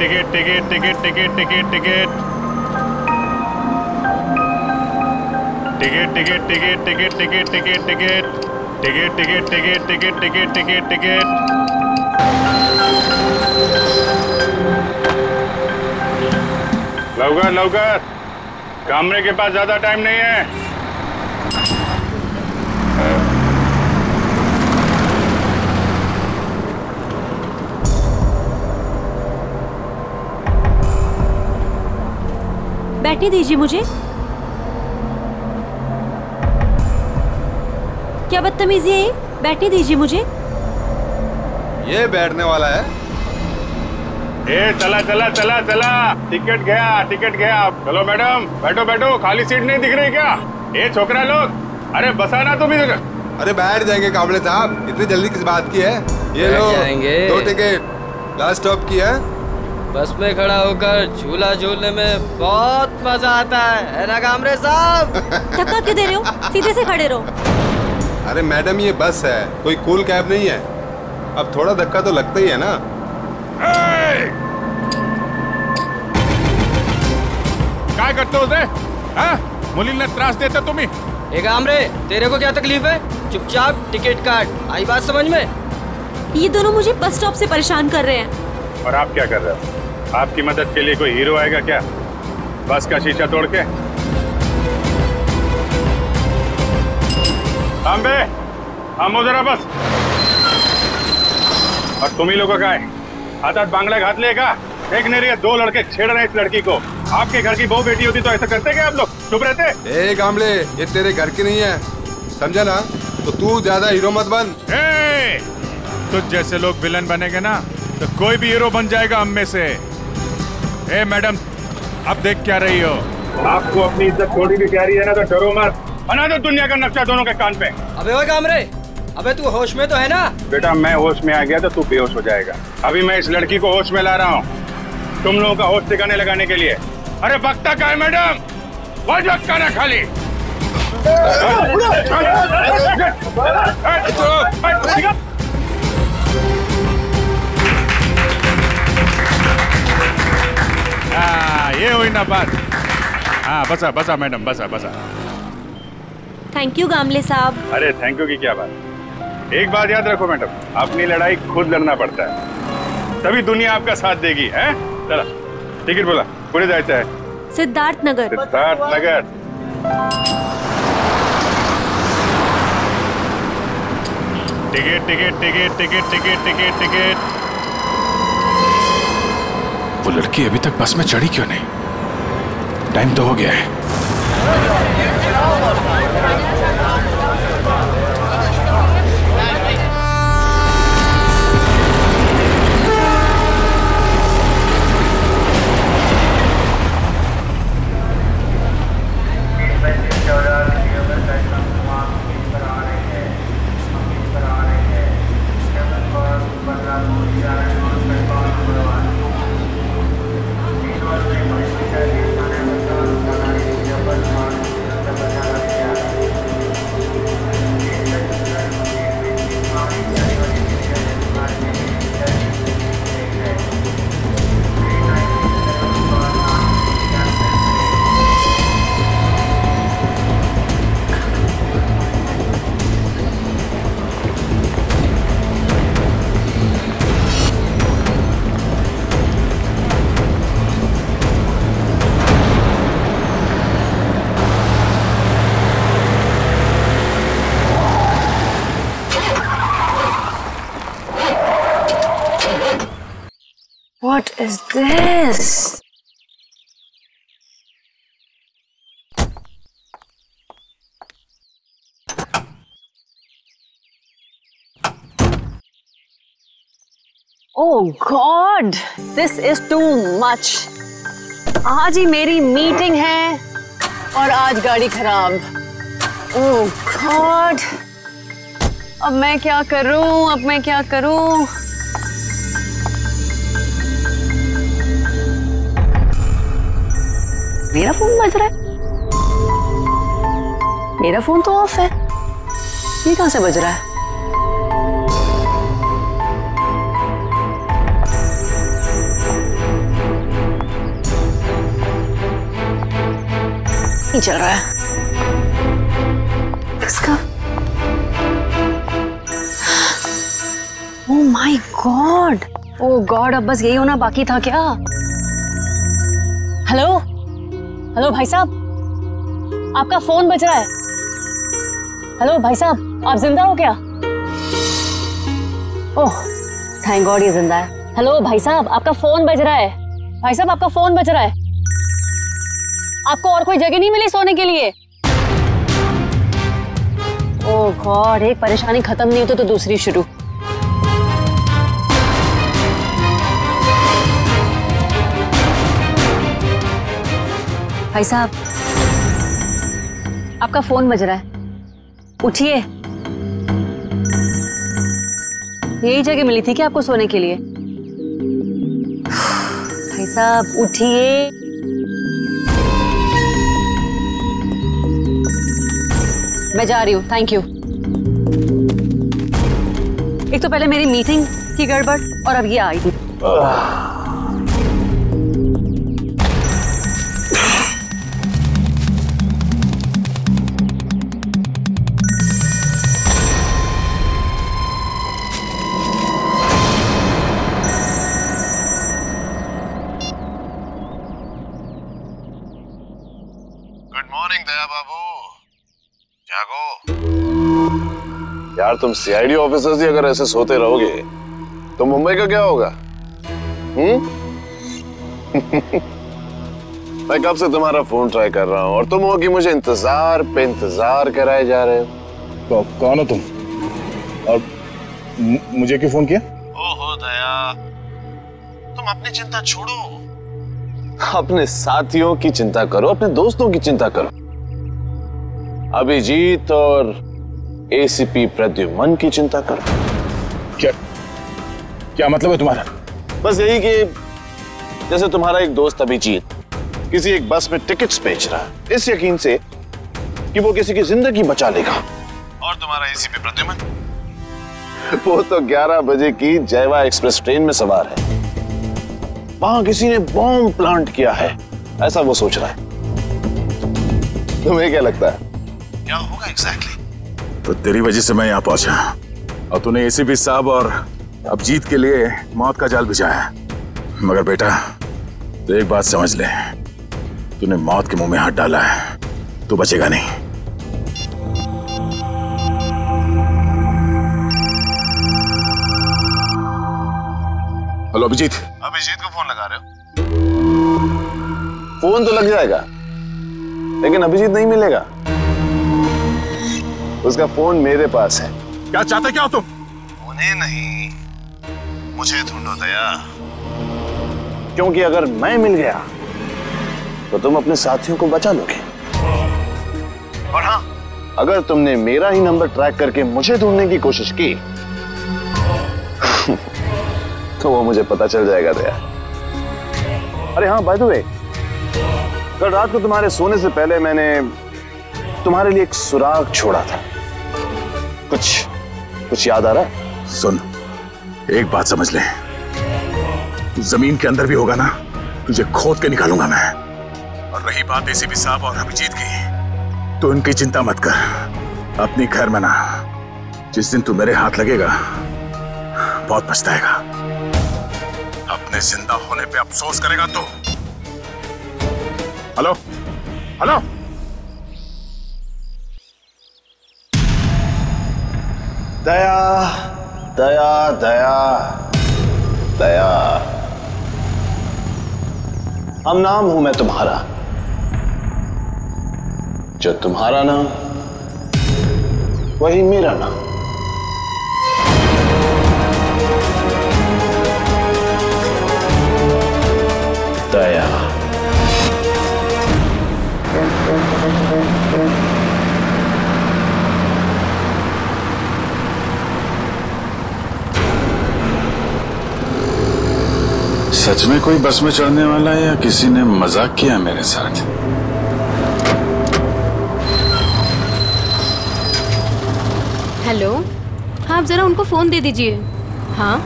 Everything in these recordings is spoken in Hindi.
Ticket ticket ticket ticket ticket ticket ticket ticket ticket ticket ticket ticket ticket ticket ticket ticket ticket ticket ticket लवकर लवकर, कमरे के पास ज्यादा टाइम नहीं है। बैठने दीजिए मुझे। क्या बदतमीजी है ये? बैठने दीजिए मुझे। ये बैठने वाला है? ए चला चला चला चला, टिकट गया टिकट गया। चलो मैडम बैठो बैठो, खाली सीट नहीं दिख रही क्या? ए छोकरा लोग, अरे बसा ना तुम इधर। अरे बैठ जाएंगे काबले साहब, इतनी जल्दी किस बात की है? ये लो 2 टिकट, लास्ट स्टॉप की है। बस में खड़ा होकर झूला झूलने में बहुत मजा आता है ना कामरे साहब? धक्का क्यों दे रहे हो? सीधे से खड़े रहो। अरे मैडम ये बस है, कोई कूल कैब नहीं है। अब थोड़ा धक्का तो लगता ही है ना। क्या करते हो उसे? मुलींना त्रास देता तुम्ही? ए कामरे, तेरे को क्या तकलीफ है? चुपचाप टिकट काट। आई बात समझ में? ये दोनों मुझे बस स्टॉप से परेशान कर रहे हैं। और आप क्या कर रहे हो? आपकी मदद के लिए कोई हीरो आएगा क्या? बस का शीशा तोड़ के? तांबे, हम जरा बस। और तुम ही लोगों का है हाथ बांगला घात लेगा? देख नहीं रही है, 2 लड़के छेड़ रहे हैं इस लड़की को। आपके घर की बहू बेटी होती तो ऐसा करते क्या आप लोग? चुप रहते? ए कामले, ये तेरे घर की नहीं है, समझा ना? तो तू ज्यादा हीरो मत बन। तुझ जैसे लोग विलन बनेंगे ना तो कोई भी हीरो बन जाएगा हम में से। ए मैडम, अब देख क्या रही हो? आपको अपनी इज्जत थोड़ी भी प्यारी है ना तो डरो मत। बना दो दुनिया का नक्शा दोनों के कान पे। अबे ओए कामरे, अबे तू होश में तो है ना? बेटा मैं होश में आ गया तो तू बेहोश हो जाएगा। अभी मैं इस लड़की को होश में ला रहा हूँ तुम लोगों का होश ठिकाने लगाने के लिए। अरे बकता का है मैडम? वजह का ना खाली। ये हुई ना बात। हाँ बसा बसा मैडम, बसा बसा। थैंक यू गामले साहब। अरे थैंक यू की क्या बात। एक बात याद रखो मैडम, अपनी लड़ाई खुद लड़ना पड़ता है, तभी दुनिया आपका साथ देगी। है चला टिकट बोला, पूरे जायचं है? Siddharth Nagar. Siddharth Nagar. Ticket ticket ticket ticket ticket ticket ticket. वो लड़की अभी तक बस में चढ़ी क्यों नहीं? टाइम तो हो गया है। What is this? Oh God, this is too much. आज ही मेरी मीटिंग है और आज गाड़ी खराब। Oh God, अब मैं क्या करूं? अब मैं क्या करूं? मेरा फोन बज रहा है। मेरा फोन तो ऑफ है, ये कहां से बज रहा है? नहीं चल रहा है इसका। Oh my God, oh God, अब बस यही होना बाकी था क्या? हेलो हेलो भाई साहब, आपका फोन बज रहा है। हेलो भाई साहब, आप जिंदा हो क्या? ओह थैंक गॉड ये जिंदा है। हेलो भाई साहब, आपका फोन बज रहा है। भाई साहब आपका फोन बज रहा है। आपको और कोई जगह नहीं मिली सोने के लिए? ओह गॉड, एक परेशानी खत्म नहीं होती तो दूसरी शुरू। भाई साहब आपका फोन बज रहा है, उठिए। यही जगह मिली थी क्या आपको सोने के लिए? भाई साहब उठिए। मैं जा रही हूँ, थैंक यू। एक तो पहले मेरी मीटिंग की गड़बड़ और अब ये आई थी। यार तुम सीआईडी ऑफिसर्स ही अगर ऐसे सोते रहोगे तो मुंबई का क्या होगा? मैं कब से तुम्हारा फोन ट्राई कर रहा हूँ और तुम हो कि मुझे इंतजार पे इंतजार कराए जा रहे हो। तो कौन हो तुम और मुझे क्यों फोन किया? ओहो दया, तुम अपनी चिंता छोड़ो, अपने साथियों की चिंता करो, अपने दोस्तों की चिंता करो। अभिजीत और एसीपी प्रद्युमन की चिंता करो। क्या मतलब है तुम्हारा? बस यही कि जैसे तुम्हारा एक दोस्त अभिजीत किसी एक बस में टिकट्स बेच रहा है इस यकीन से कि वो किसी की जिंदगी बचा लेगा, और तुम्हारा एसीपी प्रद्युमन वो तो 11 बजे की जयवा एक्सप्रेस ट्रेन में सवार है, वहां किसी ने बॉम्ब प्लांट किया है ऐसा वो सोच रहा है। तुम्हें क्या लगता है क्या होगा एग्जैक्टली? तो तेरी वजह से मैं यहाँ पहुंचा और तूने एसीपी साहब और अभिजीत के लिए मौत का जाल बिछाया। मगर बेटा तो एक बात समझ ले, तूने मौत के मुंह में हाथ डाला है, तू बचेगा नहीं। हेलो अभिजीत। अभिजीत को फोन लगा रहे हो? फोन तो लग जाएगा लेकिन अभिजीत नहीं मिलेगा, उसका फोन मेरे पास है। क्या चाहते क्या हो तुम? उन्हें नहीं मुझे ढूंढो दया, क्योंकि अगर मैं मिल गया तो तुम अपने साथियों को बचा लोगे, और हाँ अगर तुमने मेरा ही नंबर ट्रैक करके मुझे ढूंढने की कोशिश की तो वो मुझे पता चल जाएगा दया। अरे हाँ बाय द वे, कल रात को तुम्हारे सोने से पहले मैंने तुम्हारे लिए एक सुराग छोड़ा था, कुछ याद आ रहा है? सुन, एक बात समझ ले, तू जमीन के अंदर भी होगा ना, तुझे खोद के निकालूंगा मैं। और रही बात एसीपी साहब और अभिजीत की, तो इनकी चिंता मत कर, अपनी खैर मना। जिस दिन तू मेरे हाथ लगेगा बहुत पछताएगा, अपने जिंदा होने पे अफसोस करेगा तू। हेलो हेलो, दया दया दया दया, हम नाम हूं मैं तुम्हारा, जो तुम्हारा नाम वही मेरा नाम। दया। सच में कोई बस में चढ़ने वाला है या किसी ने मजाक किया मेरे साथ? हेलो, हाँ आप जरा उनको फोन दे दीजिए। हाँ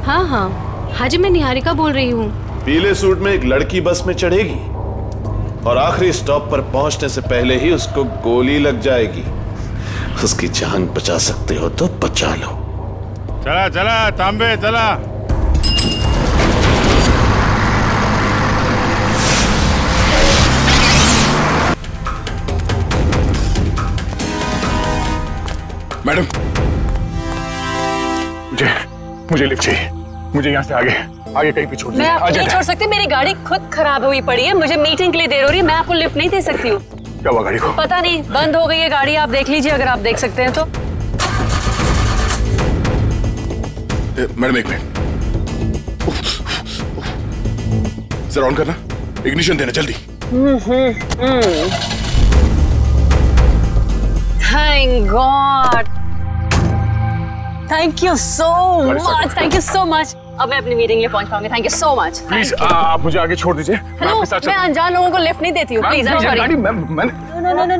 हाँ हाँ हाँ जी, मैं निहारिका बोल रही हूँ। पीले सूट में एक लड़की बस में चढ़ेगी और आखिरी स्टॉप पर पहुंचने से पहले ही उसको गोली लग जाएगी। उसकी जान बचा सकते हो तो बचा लो। चला चला तांबे चला। मैडम, मुझे लिफ्ट चाहिए। मुझे यहाँ से आगे कहीं भी छोड़ दीजिए। मैं आपको नहीं छोड़ सकती, मेरी गाड़ी खुद खराब हुई पड़ी है, मुझे मीटिंग के लिए देर हो रही है, मैं आपको लिफ्ट नहीं दे सकती हूँ। क्या हुआ गाड़ी को? पता नहीं, बंद हो गई है गाड़ी, आप देख लीजिए अगर आप देख सकते हैं तो। मैडम एक मिनट, सर ऑन करना, इग्निशन देना जल्दी। Thank God, thank you so much, thank you so much. अब मैं अपनी मीटिंग लिए पहुंच पाऊंगी। Thank you so much. Please आप मुझे आगे छोड़ दीजिए। हेलो, मैं अनजान लोगों को लिफ्ट नहीं देती हूँ, please. I am sorry.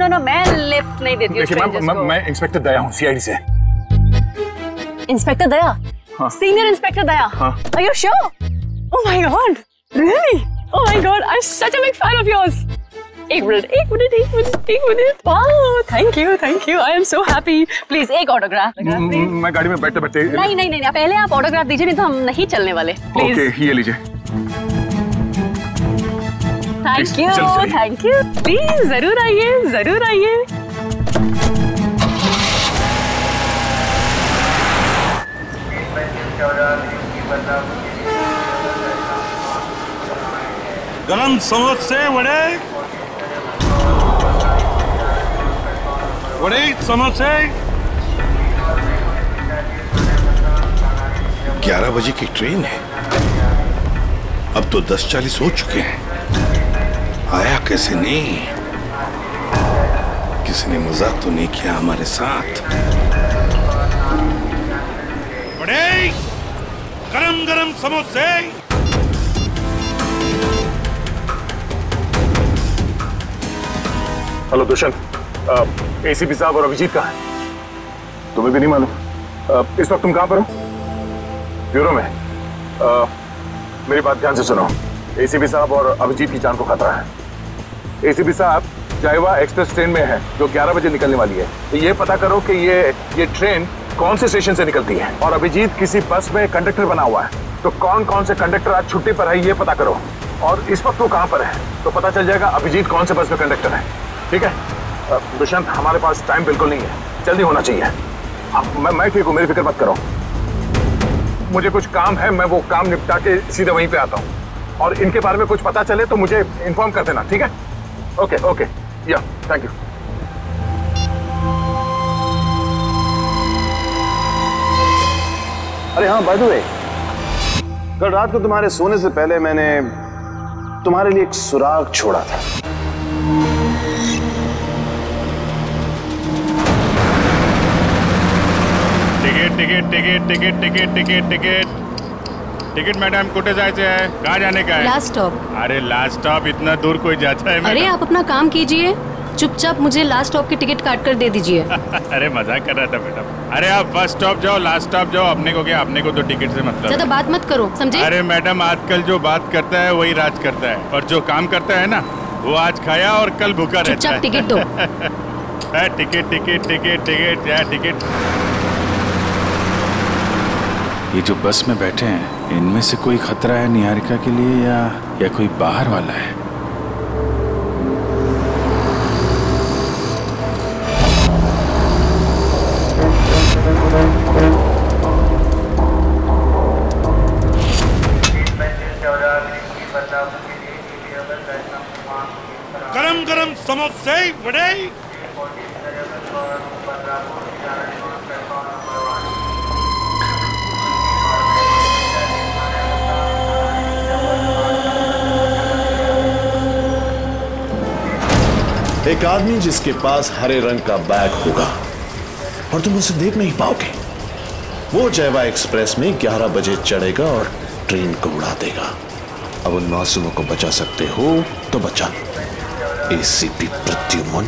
No, मैं लिफ्ट नहीं देती हूँ स्ट्रेंजर्स को। मैं इंस्पेक्टर दया हूँ, सीआईडी से। इंस्पेक्टर दया? हाँ। सीनियर इंस्पेक्टर दया? हाँ। Are you sure? Oh my God, really? Oh my God, I'm such a big fan of yours. एक minute. Wow, thank you. I am so happy. Please एक ऑटोग्राफ। मैं गाड़ी में बैठते बैठते। नहीं, पहले आप ऑटोग्राफ दीजिए, नहीं तो हम नहीं चलने वाले। प्लीज। ओके, ये लीजिए। Thank you. प्लीज जरूर आइए। गरम समोसे वड़े समोसे। 11 बजे की ट्रेन है, अब तो 10:40 हो चुके हैं। आया कैसे नहीं? किसी ने मजाक तो नहीं किया हमारे साथ? वड़े गरम समोसे। हेलो दुष्यंत, एसीपी साहब और अभिजीत कहाँ हैं? तुम्हें भी नहीं मालूम? इस वक्त तुम कहाँ पर हो? ब्यूरो में। मेरी बात ध्यान से सुनो। एसीपी साहब और अभिजीत की जान को खतरा है। एसीपी साहब जायवा एक्सप्रेस ट्रेन में है जो 11 बजे निकलने वाली है। तो ये पता करो कि ये ट्रेन कौन से स्टेशन से निकलती है। और अभिजीत किसी बस में कंडक्टर बना हुआ है, तो कौन से कंडक्टर आज छुट्टी पर है ये पता करो। और इस वक्त वो कहाँ पर है तो पता चल जाएगा अभिजीत कौन से बस में कंडक्टर है। ठीक है दुष्यंत, हमारे पास टाइम बिल्कुल नहीं है, जल्दी होना चाहिए। मैं ठीक हूँ, मेरी फिक्र मत करो। मुझे कुछ काम है, मैं वो काम निपटा के सीधे वहीं पे आता हूँ। और इनके बारे में कुछ पता चले तो मुझे इन्फॉर्म कर देना, ठीक है? ओके, या थैंक यू। अरे हाँ, बाय द वे, कल रात को तुम्हारे सोने से पहले मैंने तुम्हारे लिए एक सुराग छोड़ा था। टिकट मैडम, कुठे जायचे आहे? कहाँ जाने का है? Last stop. अरे लास्ट स्टॉप, इतना दूर कोई जाता है? अरे आप अपना काम कीजिए, चुपचाप मुझे लास्ट स्टॉप की टिकट काट कर दे दीजिए। अरे मजाक कर रहा था मैडम। अरे आप फर्स्ट स्टॉप जाओ, लास्ट स्टॉप जाओ, अपने को क्या, अपने को तो टिकट से मतलब। ज्यादा बात मत करो, समझे? अरे मैडम, आजकल जो बात करता है वही राज करता है, और जो काम करता है ना वो आज खाया और कल भूखा रहता है। चुपचाप टिकट दो। टिकट। ये जो बस में बैठे हैं, इनमें से कोई खतरा है निहारिका के लिए या कोई बाहर वाला है? गरम समोसे वड़े। एक आदमी जिसके पास हरे रंग का बैग होगा और तुम उसे देख नहीं पाओगे, वो जयवा एक्सप्रेस में 11 बजे चढ़ेगा और ट्रेन को उड़ा देगा। अब उन मासूमों को बचा सकते हो तो बचा लो। एसीपी प्रद्युमन।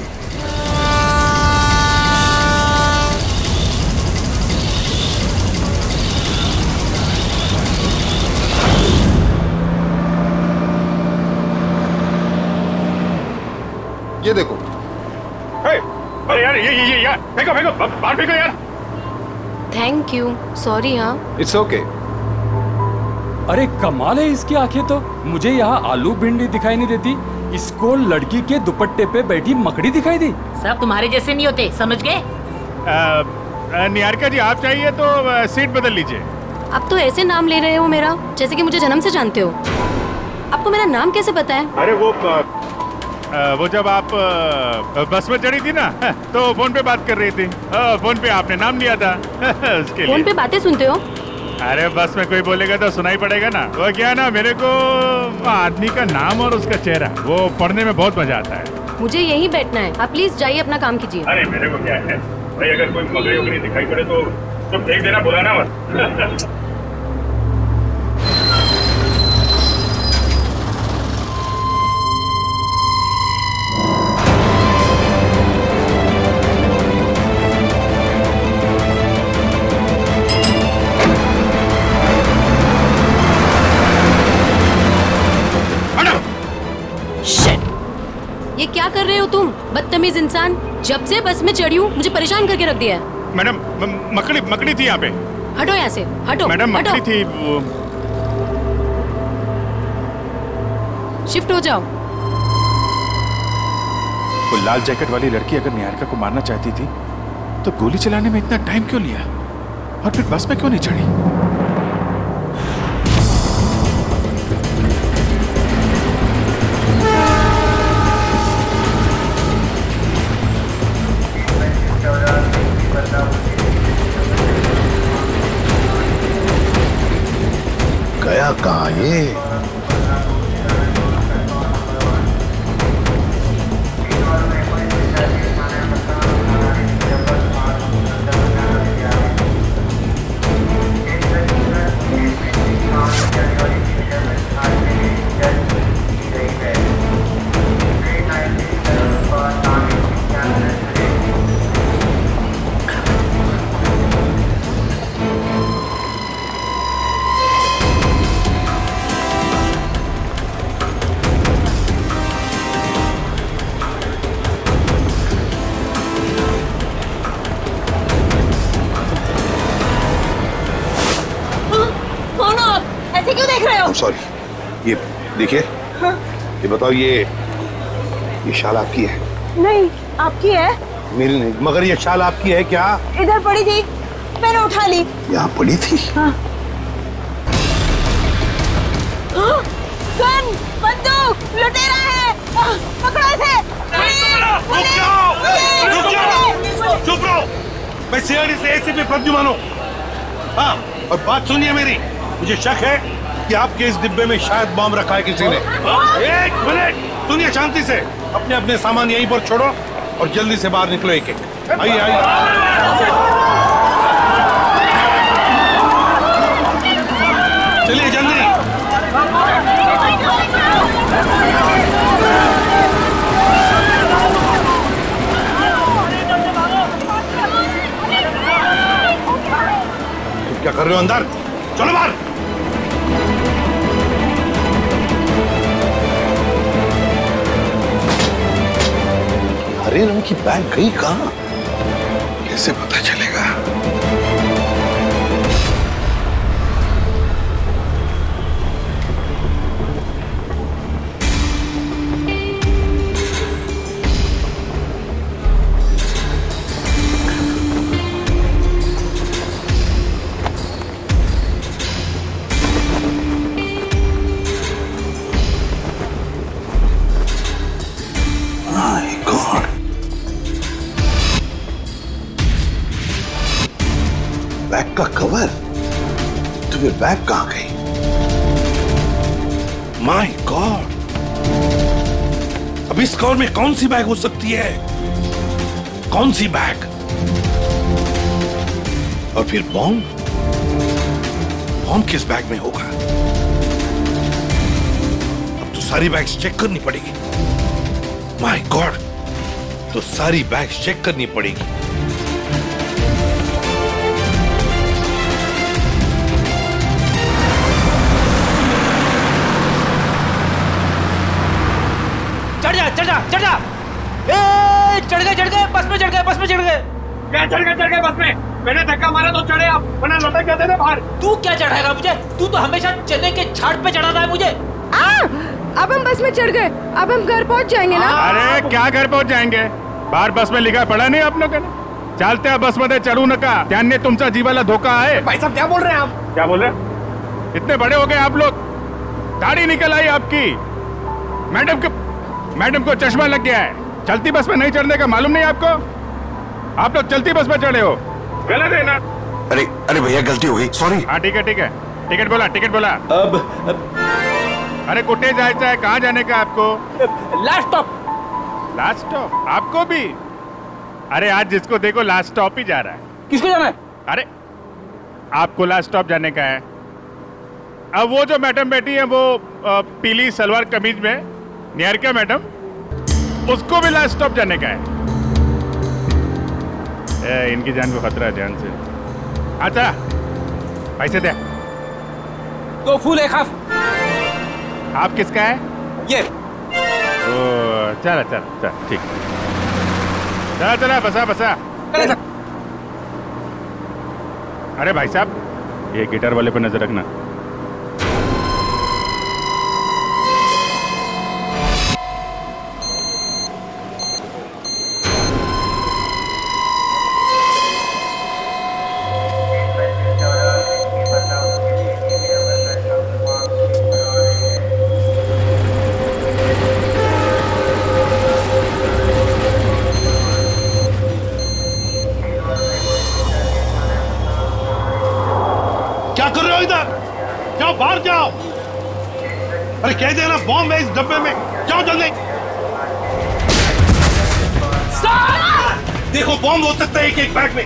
ये यार फेंको फेंको बाहर फेंको यार। Thank you, sorry. हाँ इट्स ओके। अरे कमाल है इसकी आंखें तो। मुझे यहाँ आलू भिंडी दिखाई नहीं देती, इसको लड़की के दुपट्टे पे बैठी मकड़ी दिखाई दी। सब तुम्हारे जैसे नहीं होते, समझ गए? निहारिका जी आप चाहिए तो सीट बदल लीजिए। आप तो ऐसे नाम ले रहे हो मेरा जैसे कि मुझे जन्म से जानते हो। आपको मेरा नाम कैसे पता है? अरे वो जब आप बस में चढ़ी थी ना तो फोन पे बात कर रही थी। फोन पे आपने नाम लिया था उसके लिए। फोन पे बातें सुनते हो? अरे बस में कोई बोलेगा तो सुनाई पड़ेगा ना। वो क्या ना, मेरे को आदमी का नाम और उसका चेहरा वो पढ़ने में बहुत मजा आता है। मुझे यहीं बैठना है, आप प्लीज जाइए अपना काम कीजिए। अरे मेरे को क्या है भाई, अगर कोई मकड़ी वकड़ी दिखाई पड़े तो फेंक देना, बुलाना मत। ये क्या कर रहे हो तुम, बदतमीज इंसान? जब से बस में चढ़ी हूँ मुझे परेशान करके रख दिया है। मैडम मकड़ी थी यहाँ पे। हटो यहाँ से, हटो। मैडम मकड़ी थी वो। शिफ्ट हो जाओ। वो लाल जैकेट वाली लड़की अगर निहारिका को मारना चाहती थी तो गोली चलाने में इतना टाइम क्यों लिया, और फिर बस में क्यों नहीं चढ़ी? गया कहाँ ये? सॉरी, ये देखिए। हाँ? ये बताओ, ये शाल आपकी है? नहीं, आपकी है। मेरी नहीं, मगर ये शाल आपकी है क्या? इधर पड़ी थी, मैंने उठा ली। यहाँ पड़ी थी? हाँ। गन, बंदूक, लुटेरा है, पकड़ो इसे। चुप रहो, मैं सीआईडी से एसीपी प्रद्युमन हूँ। हाँ, और बात सुनिए मेरी, मुझे शक है कि आपके इस डिब्बे में शायद बम रखा है किसी ने। एक मिनट सुनिए शांति से। अपने अपने सामान यहीं पर छोड़ो और जल्दी से बाहर निकलो। एक एक आइए आइए। चलिए जल्दी। क्या कर रहे हो अंदर? चलो बाहर। हरे रंग की बैग गई कहाँ? कैसे पता चलेगा? बैग का कवर? तुम्हें बैग कहाँ गई? माय गॉड, अब इस कवर में कौन सी बैग हो सकती है? कौन सी बैग? और फिर बॉम्ब? बॉम्ब किस बैग में होगा? अब तो सारी बैग्स चेक करनी पड़ेगी। माय गॉड, तो सारी बैग्स चेक करनी पड़ेगी। चढ़ जा, चढ़ जा, चढ़ जा। ए चढ़ गए बस में चढ़ गए। क्या चढ़ गए बस में? मैंने धक्का मारा तो चढ़े आप, वरना लटक जाते थे बाहर। तू क्या चढ़ाएगा मुझे? तू तो हमेशा चने के झाड़ पे चढ़ाता है मुझे। अब हम बस में चढ़ गए, अब हम घर पहुंच जाएंगे ना? अरे क्या घर पहुंच जाएंगे? बाहर बस में लिखा पड़ा नहीं आप लोगों ने? चालते बस मध्ये चढ़ू नका, त्याने तुमचा जीवाला धोका है। भाई साहब क्या बोल रहे हैं आप? क्या बोल रहे हैं? इतने बड़े हो गए आप लोग, दाढ़ी निकल आई आपकी। मैडम को चश्मा लग गया है। चलती बस में नहीं चढ़ने का मालूम नहीं आपको? आप लोग चलती बस में चढ़े हो, गलत है ना? अरे भैया गलती हो गई, सॉरी। हाँ ठीक है। टिकट बोला। अब अरे कुटे जायचं है? कहाँ जाने का आपको? लास्ट स्टॉप आपको भी? अरे आज जिसको देखो लास्ट स्टॉप ही जा रहा है। किसको जाना है? अरे आपको लास्ट स्टॉप जाने का है। अब वो जो मैडम बैठी है वो पीली सलवार कमीज में, निहारिका मैडम, उसको भी लास्ट स्टॉप जाने का है। इनकी जान को खतरा है, ध्यान से। अच्छा पैसे दे। 2 फूल 1 हाफ। आप किसका है? ये। चल ठीक। चला बसा। अरे भाई साहब, ये गिटार वाले पे नजर रखना। बाहर जाओ। अरे कह देना बॉम्ब है इस डब्बे में, जाओ जल्दी। देखो बॉम्ब हो सकता है एक बैग में।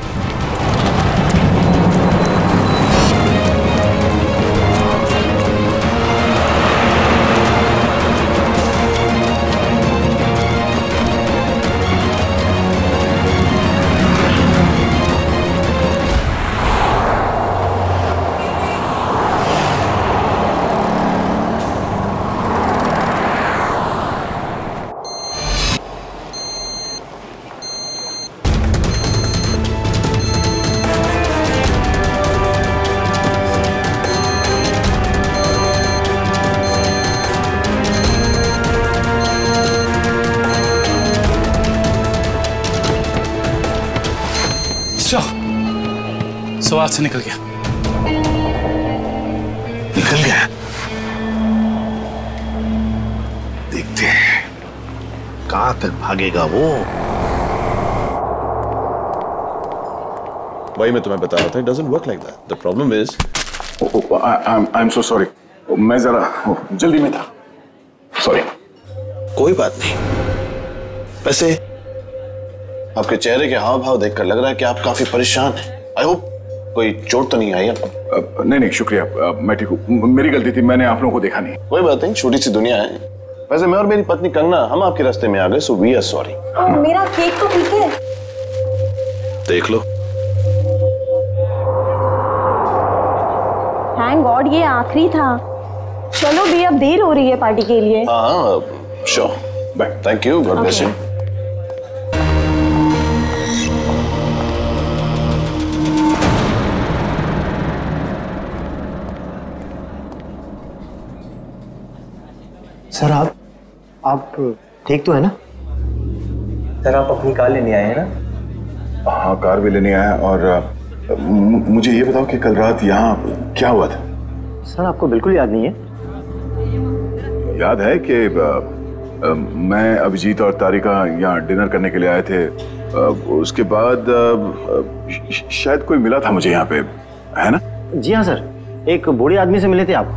सवाल से निकल गया। देखते हैं कहां तक भागेगा वो। भाई मैं तुम्हें बता रहा था, it doesn't work like that. The problem is I'm so sorry. मैं जरा जल्दी में था, सॉरी। कोई बात नहीं। वैसे आपके चेहरे के हाव भाव देखकर लग रहा है कि आप काफी परेशान हैं। आई होप कोई चोट तो नहीं आई आपको? नहीं शुक्रिया, मैं ठीक हूँ। मेरी गलती थी, मैंने आप लोगों को देखा नहीं। कोई बात नहीं, छोटी सी दुनिया है। वैसे मैं और मेरी पत्नी कंगना हम आपके रास्ते में आ गए, सो वी आर सॉरी। मेरा केक तो ठीक है। देख लो। थैंक गॉड ये आखिरी था। चलो भी अब देर हो रही है पार्टी के लिए। हाँ sure, bye. Thank you, God bless you. Sir आप ठीक तो है ना? सर आप अपनी कार लेने आए हैं ना? हाँ कार भी लेने आया। और मुझे ये बताओ कि कल रात यहाँ क्या हुआ था? सर आपको बिल्कुल याद नहीं है? याद है कि मैं, अभिजीत और तारिका यहाँ डिनर करने के लिए आए थे। उसके बाद शायद कोई मिला था मुझे यहाँ पे, है ना? जी हाँ सर, एक बूढ़े आदमी से मिले थे आप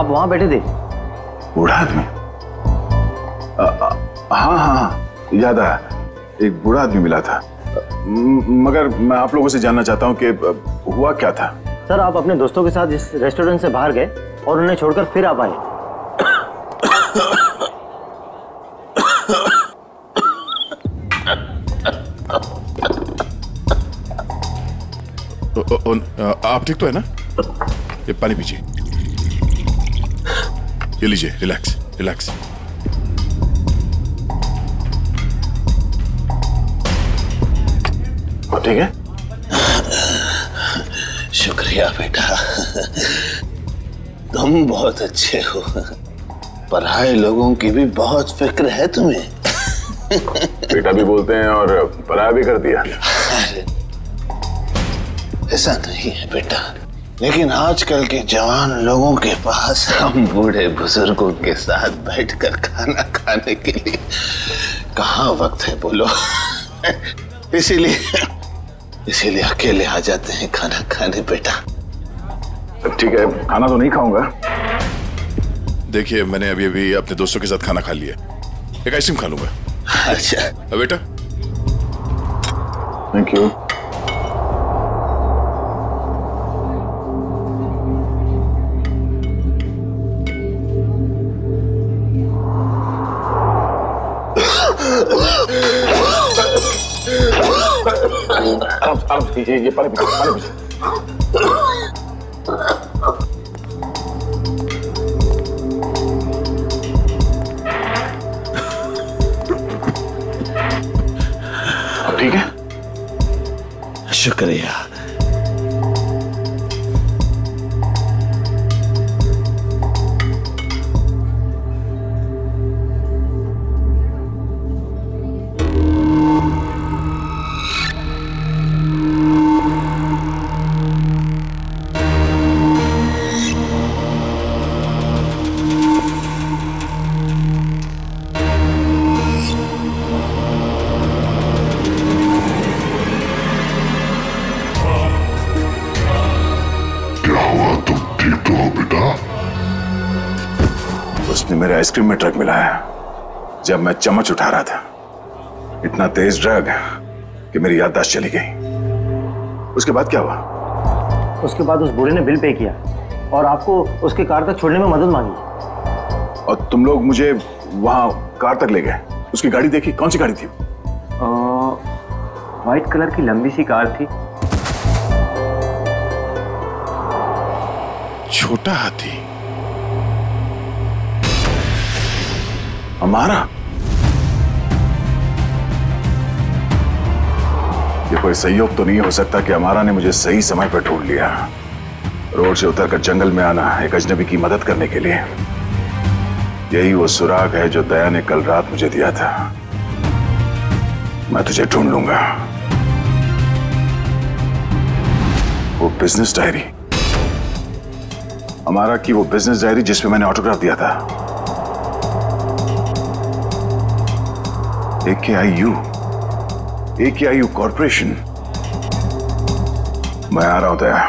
वहाँ बैठे थे। बूढ़ा आदमी? हाँ याद आया, एक बूढ़ा आदमी मिला था। मगर मैं आप लोगों से जानना चाहता हूँ कि हुआ क्या था? सर आप अपने दोस्तों के साथ इस रेस्टोरेंट से बाहर गए और उन्हें छोड़कर फिर आप आए। आप ठीक तो है ना? ये पानी पीजिए, ये लीजिए, रिलैक्स रिलैक्स। सब ठीक है? शुक्रिया बेटा, तुम बहुत अच्छे हो। पराये लोगों की भी बहुत फिक्र है तुम्हें। बेटा भी बोलते हैं और पराया भी कर दिया। अरे ऐसा नहीं है बेटा, लेकिन आजकल के जवान लोगों के पास हम बूढ़े बुजुर्गों के साथ बैठकर खाना खाने के लिए कहाँ वक्त है बोलो। इसीलिए अकेले आ जाते हैं खाना खाने बेटा। ठीक है, खाना तो नहीं खाऊंगा। देखिए, मैंने अभी अभी अपने दोस्तों के साथ खाना खा लिया, एक आइसक्रीम खा लूंगा। अच्छा बेटा। Thank you. आराम से कीजिए, ये पानी पीजिए। अब ठीक है? शुक्रिया। उसने मेरे आइसक्रीम में ड्रग मिलाया जब मैं चम्मच उठा रहा था। इतना तेज ड्रग कि मेरी याददाश्त चली गई। उसके बाद क्या हुआ? उसके बाद उस बूढ़े ने बिल पे किया और आपको उसके कार तक छोड़ने में मदद मांगी। और तुम लोग मुझे वहां कार तक ले गए। उसकी गाड़ी देखी? कौन सी गाड़ी थी? व्हाइट कलर की लंबी सी कार थी। छोटा हाथी हमारा? ये कोई संयोग तो नहीं हो सकता कि हमारा ने मुझे सही समय पर ढूंढ लिया। रोड से उतरकर जंगल में आना एक अजनबी की मदद करने के लिए। यही वो सुराग है जो दया ने कल रात मुझे दिया था। मैं तुझे ढूंढ लूंगा। वो बिजनेस डायरी, हमारा की वो बिजनेस डायरी जिसमें मैंने ऑटोग्राफ दिया था। AKIU corporation. मैं आ रहा हूं दया।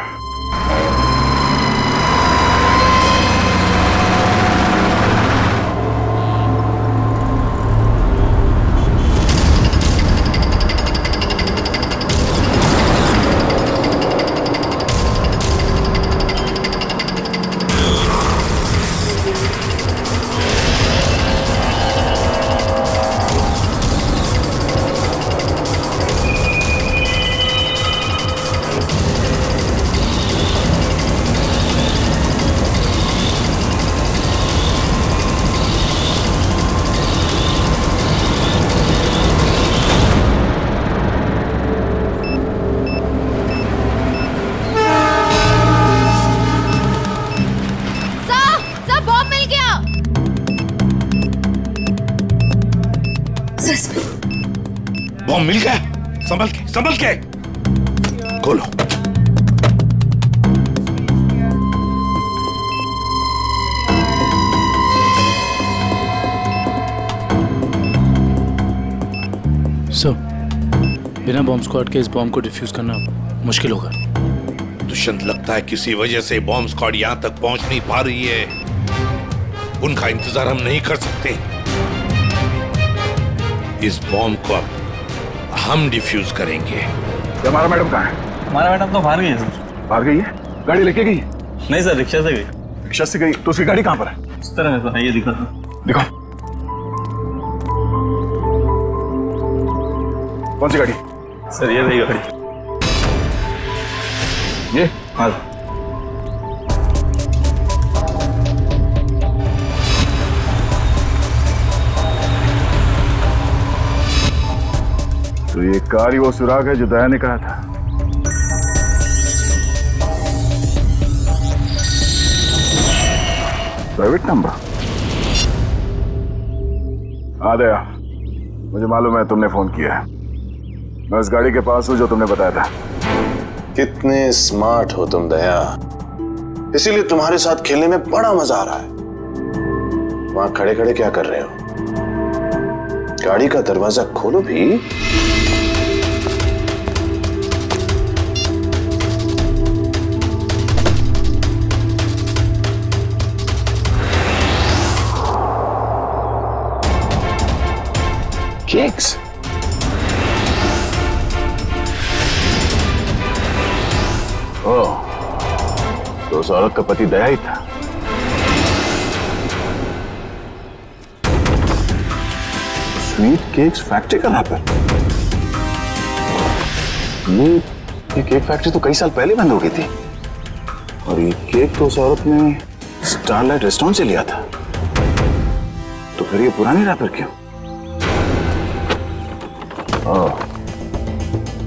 बॉम्ब मिल गया। संभल के खोलो। सर, बिना बॉम्ब स्क्वाड के इस बॉम्ब को डिफ्यूज करना मुश्किल होगा। दुष्यंत, लगता है किसी वजह से बॉम्ब स्क्वाड यहां तक पहुंच नहीं पा रही है। उनका इंतजार हम नहीं कर सकते। इस बॉम्ब को अब हम डिफ्यूज करेंगे। हमारा मैडम कहाँ है? हमारा मैडम तो बाहर गई है सर। बाहर गई है? गाड़ी लेके गई? नहीं सर, रिक्शा से गई। रिक्शा से गई? तो उसकी गाड़ी कहाँ पर है? इस तरह है सर, ये दिखाओ। कौन सी गाड़ी? सर ये रही गाड़ी। ये? हाँ। तो ये कार ही वो सुराग है जो दया ने कहा था। Private number. हाँ दया, मुझे मालूम है तुमने फोन किया है। मैं उस गाड़ी के पास हूं जो तुमने बताया था। कितने स्मार्ट हो तुम दया, इसीलिए तुम्हारे साथ खेलने में बड़ा मजा आ रहा है। वहां खड़े खड़े क्या कर रहे हो? गाड़ी का दरवाजा खोलो भी। केक्स। ओह, तो उस औरत का पति दया ही था। स्वीट केक्स फैक्ट्री का रैपर। ये केक फैक्ट्री तो कई साल पहले बंद हो गई थी, और ये केक तो उस औरत ने स्टारलाइट रेस्टोरेंट से लिया था। तो फिर ये पुराने रैपर क्यों? ओह,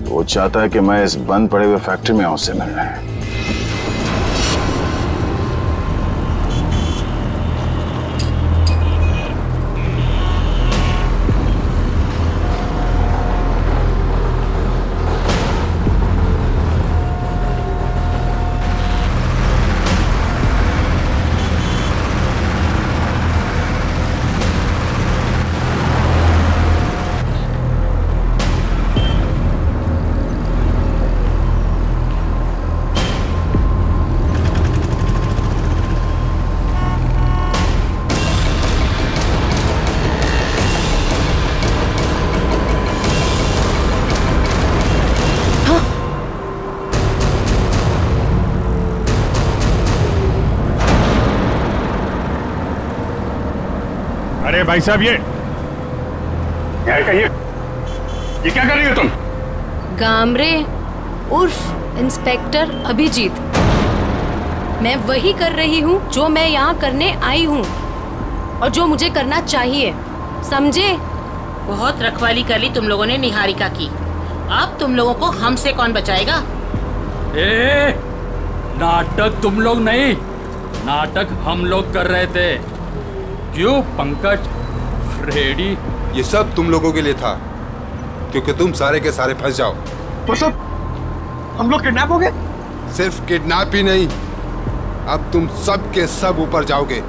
वो चाहता है कि मैं इस बंद पड़े हुए फैक्ट्री में आऊं उससे मिलने। अरे भाई साहब, ये क्या कर रही हो तुम? गामरे उर्फ इंस्पेक्टर अभिजीत, मैं वही कर रही हूँ जो मैं यहाँ करने आई हूँ और जो मुझे करना चाहिए, समझे? बहुत रखवाली कर ली तुम लोगों ने निहारिका की। अब तुम लोगों को हमसे कौन बचाएगा? नाटक तुम लोग नहीं, नाटक हम लोग कर रहे थे। क्यों पंकज, फ्रेडी? ये सब तुम लोगों के लिए था, क्योंकि तुम सारे के सारे फंस जाओ। तो सब हम लोग किडनैप हो गए? सिर्फ किडनैप ही नहीं, अब तुम सब के सब ऊपर जाओगे।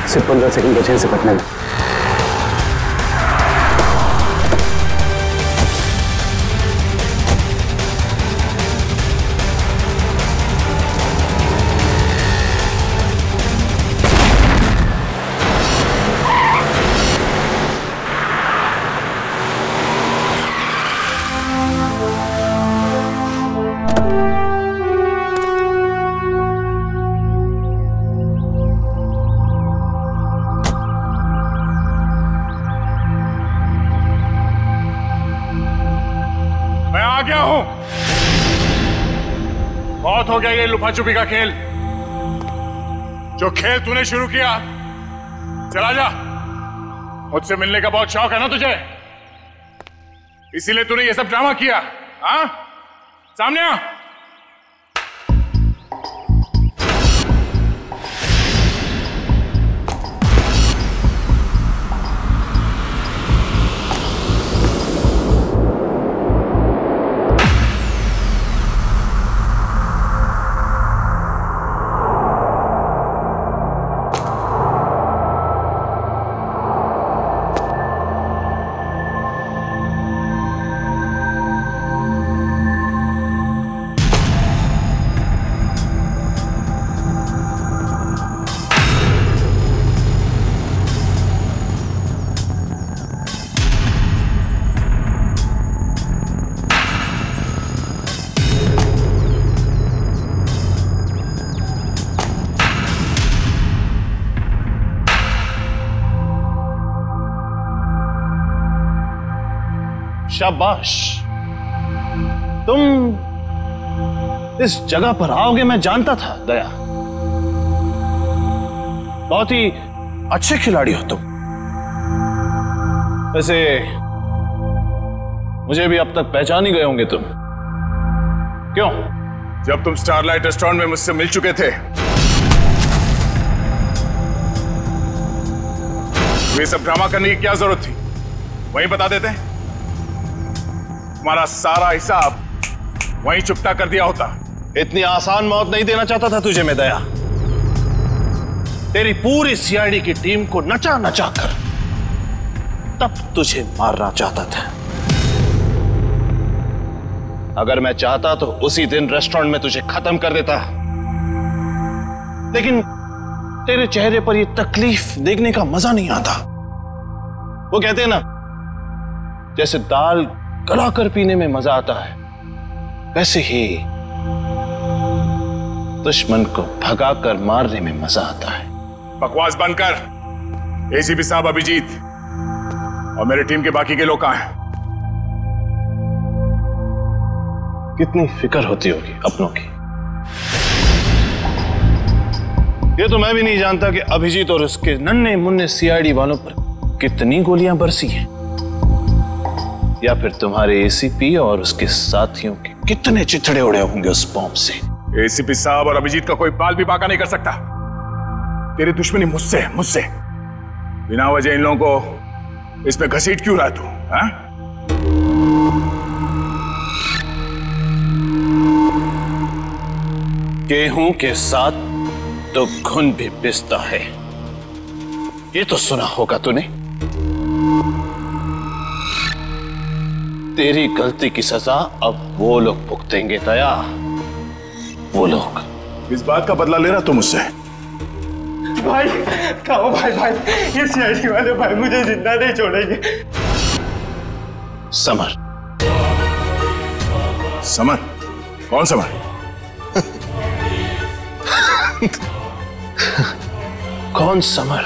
सिर्फ 15 सेकंड बचे से पटने में। बहुत हो गया ये लुफा छुपी का खेल। जो खेल तूने शुरू किया, चला जा। मुझसे मिलने का बहुत शौक है ना तुझे, इसीलिए तूने ये सब ड्रामा किया। हाँ, सामने आ। शाबाश, तुम इस जगह पर आओगे मैं जानता था दया। बहुत ही अच्छे खिलाड़ी हो तुम। वैसे मुझे भी अब तक पहचान ही गए होंगे तुम। क्यों? जब तुम स्टारलाइट रेस्टोरेंट में मुझसे मिल चुके थे, ये सब ड्रामा करने की क्या जरूरत थी? वहीं बता देते। तुम्हारा सारा हिसाब वहीं चुपता कर दिया होता। इतनी आसान मौत नहीं देना चाहता था तुझे मैं दया। तेरी पूरी सीआईडी की टीम को नचा नचा कर तब तुझे मारना चाहता था। अगर मैं चाहता तो उसी दिन रेस्टोरेंट में तुझे खत्म कर देता, लेकिन तेरे चेहरे पर यह तकलीफ देखने का मजा नहीं आता। वो कहते हैं ना, जैसे दाल गलाकर पीने में मजा आता है, वैसे ही दुश्मन को भगाकर मारने में मजा आता है। बकवास बंद कर। एसीपी साहब अभिजीत और मेरी टीम के बाकी के लोग कहां हैं? कितनी फिक्र होती होगी अपनों की। ये तो मैं भी नहीं जानता कि अभिजीत और उसके नन्हे मुन्ने सीआईडी वालों पर कितनी गोलियां बरसी हैं, या फिर तुम्हारे एसीपी और उसके साथियों के कितने चिथड़े उड़े होंगे उस बॉम्ब से। एसीपी साहब और अभिजीत का कोई बाल भी बाका नहीं कर सकता। तेरी दुश्मनी मुझसे मुझसे बिना वजह इन लोगों को इसमें घसीट क्यों रहा तू? हाँ? गेहूं के साथ तो घुन भी पिसता है, ये तो सुना होगा तूने। तेरी गलती की सजा अब वो लोग भुगतेंगे दया, वो लोग। इस बात का बदला ले रहा तू मुझसे? भाई खाओ भाई, ये सीआईडी वाले भाई मुझे जिंदा नहीं छोड़ेंगे। समर। समर? कौन समर? कौन समर?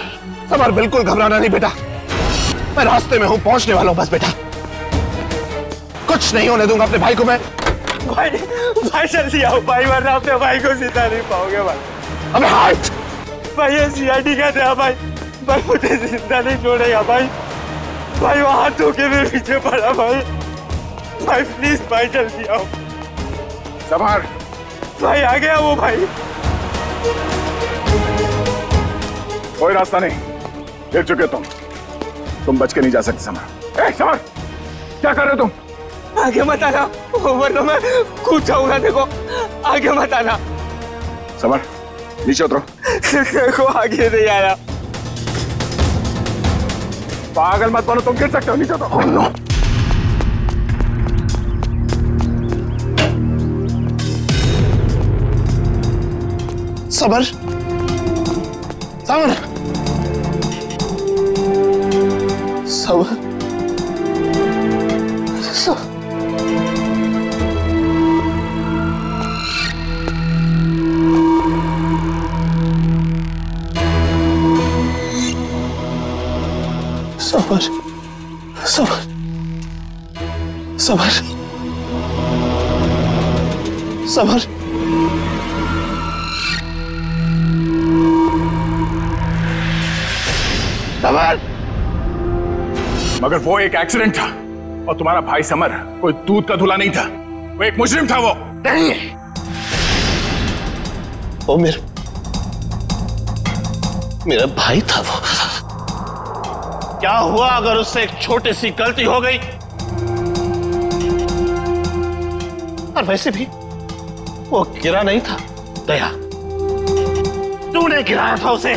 समर, बिल्कुल घबराना नहीं बेटा, मैं रास्ते में हूं, पहुंचने वाला हूं बस बेटा। कुछ नहीं होने दूंगा अपने भाई को मैं। भाई जल्दी आओ भाई, वरना अपने भाई को जिंदा नहीं पाओगे भाई। अबे हाथ! भाई ये सीआईडी का था भाई, मुझे जिंदा नहीं छोड़ेगा भाई। भाई वो हाथ धोके मेरे पीछे पड़ा भाई प्लीज भाई जल्दी आओ। समर! भाई आ गया वो भाई। कोई रास्ता नहीं, गिर चुके तुम बच के नहीं जा सकते समर। समर, क्या कर रहे हो तुम? आगे मत आना, वरना मैं कूद जाऊंगा। देखो आगे मत आना। समर नीचे उतरो। देखो आगे नहीं आया। पागल मत बनो, तुम गिर सकते हो, नीचे उतरो। Oh, no. Summer, summer, summer, summer, summer, summer, summer, summer. मगर वो एक एक्सीडेंट था और तुम्हारा भाई समर कोई दूध का धुला नहीं था, वो एक मुजरिम था। वो नहीं, वो मेरा भाई था। वो क्या हुआ अगर उससे एक छोटी सी गलती हो गई? और वैसे भी वो गिरा नहीं था दया, तूने गिराया था उसे।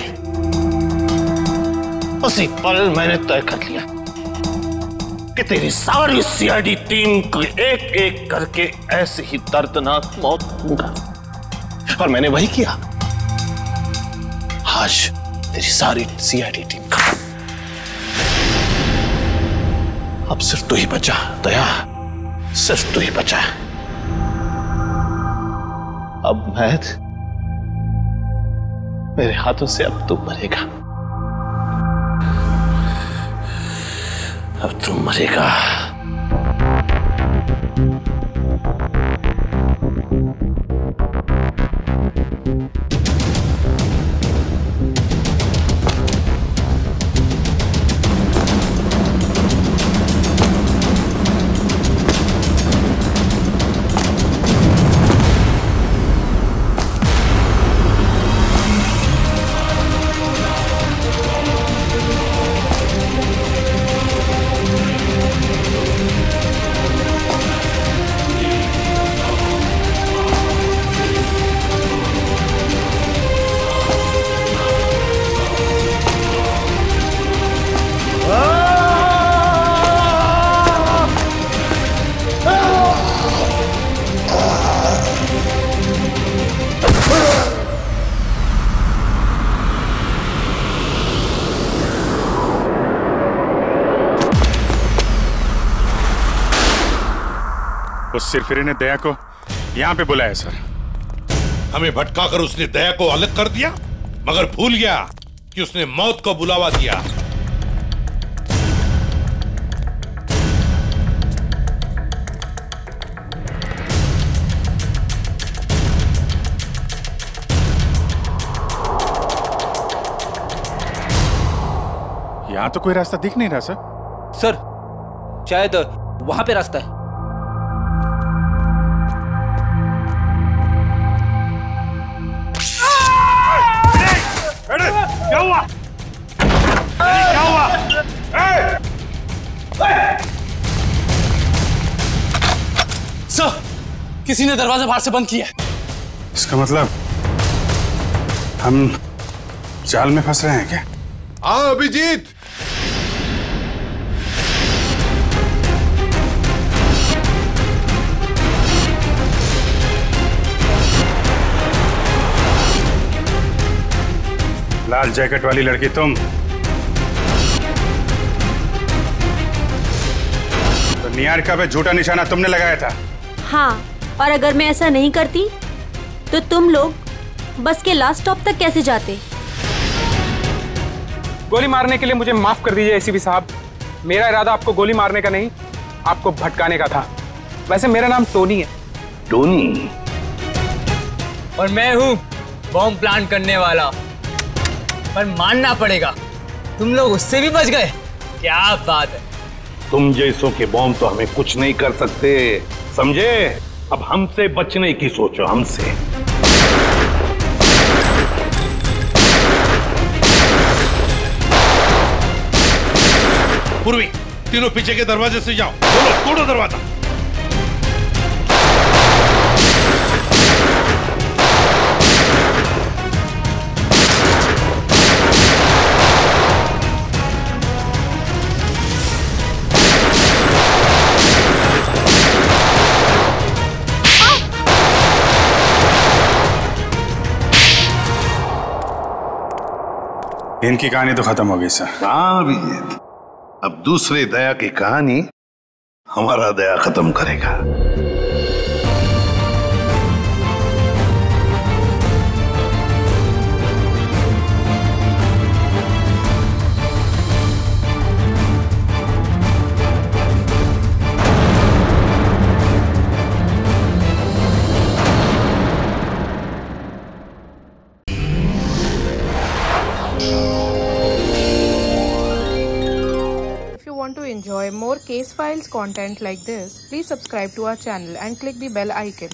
उसी पल मैंने तय कर लिया कि तेरी सारी सीआईडी टीम को एक एक करके ऐसे ही दर्दनाक मौत दूंगा, और मैंने वही किया। आज तेरी सारी सीआईडी टीम खत्म। अब सिर्फ तू ही बचा दया, सिर्फ तू ही बचा। अब मेरे हाथों से अब तू मरेगा, अब तू मरेगा। उस सिरफिरे ने दया को यहाँ पे बुलाया सर। हमें भटकाकर उसने दया को अलग कर दिया, मगर भूल गया कि उसने मौत को बुलावा दिया। यहाँ तो कोई रास्ता दिख नहीं रहा सर। सर शायद वहां पे रास्ता है। क्या हुआ? क्या हुआ? सर, किसी ने दरवाजा बाहर से बंद किया है। इसका मतलब हम जाल में फंस रहे हैं क्या? हाँ अभिजीत, लाल जैकेट वाली लड़की तुम, तो निहारिका पे झूठा निशाना तुमने लगाया था। हाँ, और अगर मैं ऐसा नहीं करती तो तुम लोग बस के लास्ट स्टॉप तक कैसे जाते? गोली मारने के लिए मुझे माफ कर दीजिए एसीपी साहब। मेरा इरादा आपको गोली मारने का नहीं, आपको भटकाने का था। वैसे मेरा नाम टोनी है। टोनी? और मैं हूँ बॉम्ब प्लांट करने वाला। पर मानना पड़ेगा, तुम लोग उससे भी बच गए। क्या बात है। तुम जैसों के बॉम्ब तो हमें कुछ नहीं कर सकते, समझे? अब हमसे बचने की सोचो, हमसे। पूर्वी, तीनों पीछे के दरवाजे से जाओ। बोलो, तोड़ो दरवाजा। इनकी कहानी तो खत्म हो गई सर। हाँ अभिजीत, अब दूसरे दया की कहानी हमारा दया खत्म करेगा। Want to enjoy more case files content like this, please subscribe to our channel and click the bell icon.